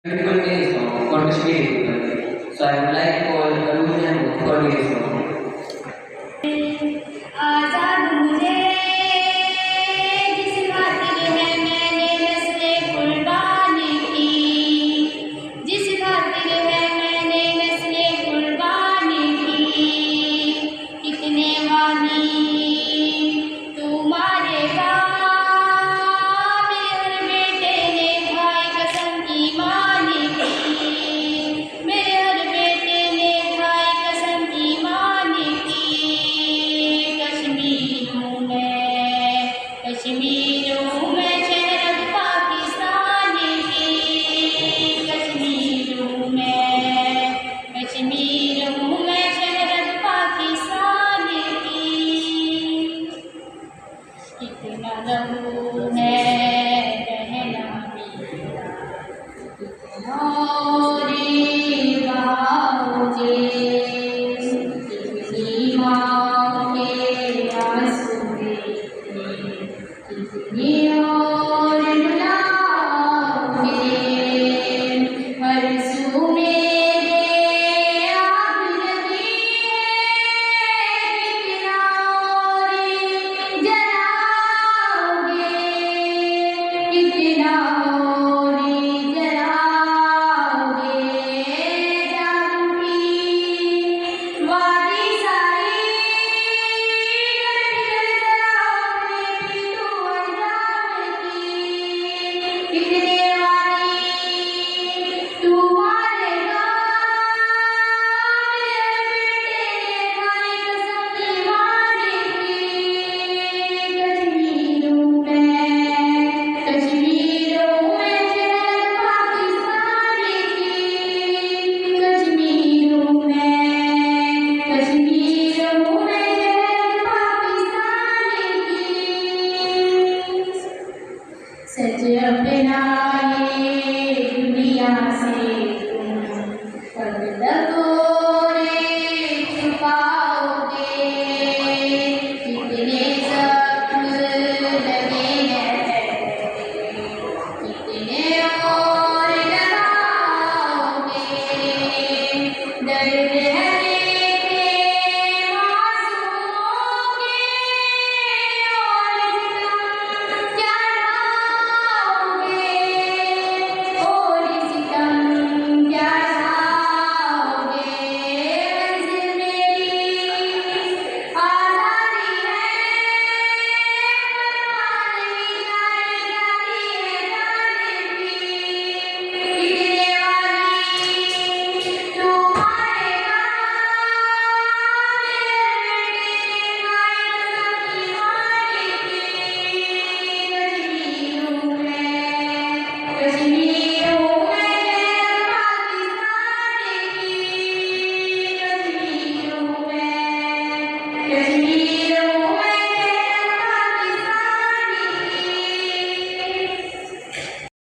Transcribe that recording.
Beautiful day song for Kashmiri people. So I would like to call Arun and for this song. Azad मुझे जिस खातिर है मैंने नस्लें कुर्बानी की, जिस खातिर है मैंने नस्लें कुर्बानी की। कितने वाली तू मारेगा, मेरे हर बेटे ने भाई कसम की मानी की, मेरे हर बेटे ने भाई कसम की मानी की। कश्मीर हूँ मैं शहर पाकिस्तान की, कश्मीर हूँ मैं शहर पाकिस्तान की। कितना लहू है बहना मेरा, कितना